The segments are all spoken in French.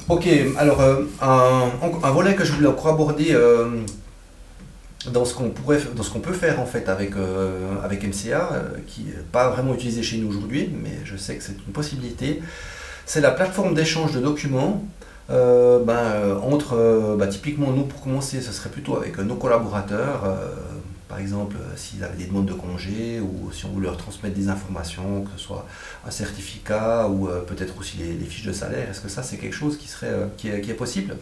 Ok, alors un volet que je voulais encore aborder dans ce qu'on peut faire en fait avec MCA, qui n'est pas vraiment utilisé chez nous aujourd'hui, mais je sais que c'est une possibilité, c'est la plateforme d'échange de documents. Typiquement nous pour commencer, ce serait plutôt avec nos collaborateurs, par exemple s'ils avaient des demandes de congés ou si on voulait leur transmettre des informations, que ce soit un certificat ou peut-être aussi les fiches de salaire. Est-ce que ça c'est quelque chose qui est possible?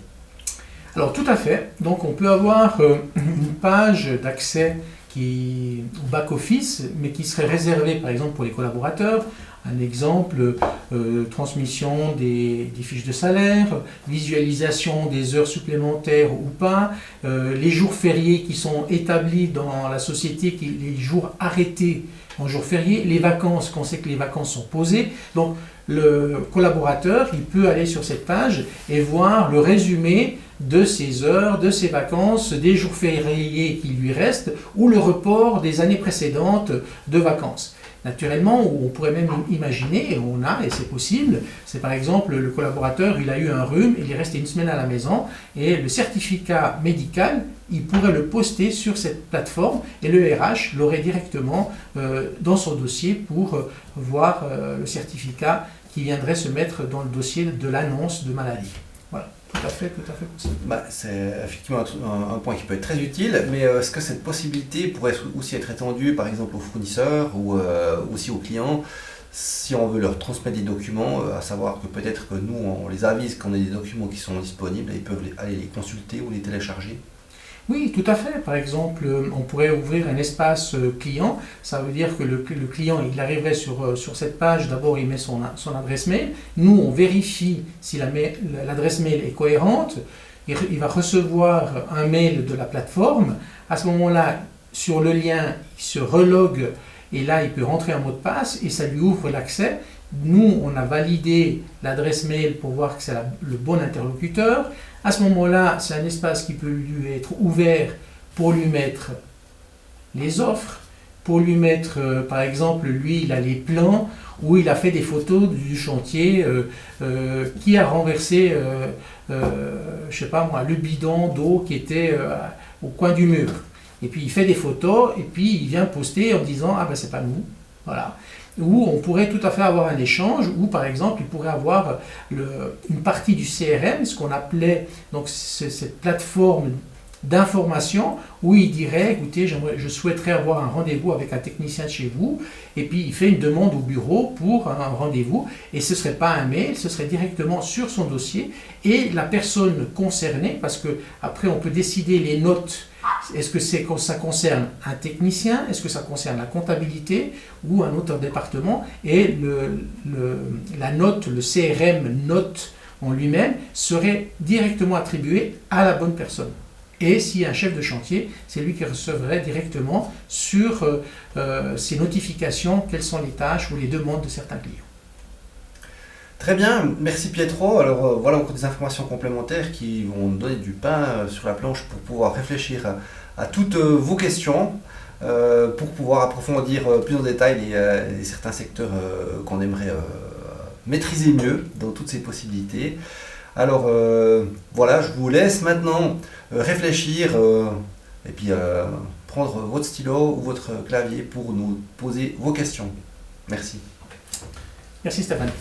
Alors tout à fait. Donc on peut avoir une page d'accès au back-office, mais qui serait réservée par exemple pour les collaborateurs. Un exemple, transmission des fiches de salaire, visualisation des heures supplémentaires ou pas, les jours fériés qui sont établis dans la société, les jours arrêtés en jours fériés, les vacances, qu'on sait que les vacances sont posées. Donc le collaborateur, il peut aller sur cette page et voir le résumé de ses heures, de ses vacances, des jours fériés qui lui restent ou le report des années précédentes de vacances. Naturellement, on pourrait même imaginer, et c'est possible, c'est par exemple le collaborateur, il a eu un rhume, il est resté une semaine à la maison, et le certificat médical, il pourrait le poster sur cette plateforme, et le RH l'aurait directement dans son dossier pour voir le certificat qui viendrait se mettre dans le dossier de l'annonce de maladie. Voilà. Tout à fait possible. C'est effectivement un point qui peut être très utile, mais est-ce que cette possibilité pourrait aussi être étendue par exemple aux fournisseurs ou aussi aux clients si on veut leur transmettre des documents, à savoir que peut-être que nous on les avise qu'on a des documents qui sont disponibles et ils peuvent aller les consulter ou les télécharger? Oui, tout à fait. Par exemple, on pourrait ouvrir un espace client. Ça veut dire que le client, il arriverait sur cette page. D'abord, il met son adresse mail. Nous, on vérifie si l'adresse mail est cohérente. Il va recevoir un mail de la plateforme. À ce moment-là, sur le lien, il se relogue et là, il peut rentrer un mot de passe et ça lui ouvre l'accès. Nous, on a validé l'adresse mail pour voir que c'est le bon interlocuteur. À ce moment-là, c'est un espace qui peut lui être ouvert pour lui mettre les offres, pour lui mettre, par exemple, lui, il a les plans où il a fait des photos du chantier qui a renversé, je sais pas moi, le bidon d'eau qui était au coin du mur. Et puis il fait des photos et puis il vient poster en disant ah ben c'est pas nous, voilà. Où on pourrait tout à fait avoir un échange, où par exemple il pourrait avoir une partie du CRM, ce qu'on appelait donc cette plateforme d'information, où il dirait écoutez je souhaiterais avoir un rendez-vous avec un technicien de chez vous, et puis il fait une demande au bureau pour un rendez-vous, et ce ne serait pas un mail, ce serait directement sur son dossier, et la personne concernée, parce que après on peut décider les notes. Est-ce que ça concerne un technicien? Est-ce que ça concerne la comptabilité ou un autre département? Et la note, le CRM note en lui-même, serait directement attribué à la bonne personne. Et s'il y a un chef de chantier, c'est lui qui recevrait directement sur ses notifications quelles sont les tâches ou les demandes de certains clients. Très bien, merci Pietro. Alors voilà encore des informations complémentaires qui vont donner du pain sur la planche pour pouvoir réfléchir à toutes vos questions, pour pouvoir approfondir plus en détail certains secteurs qu'on aimerait maîtriser mieux dans toutes ces possibilités. Alors voilà, je vous laisse maintenant réfléchir et puis prendre votre stylo ou votre clavier pour nous poser vos questions. Merci. Merci Stéphane.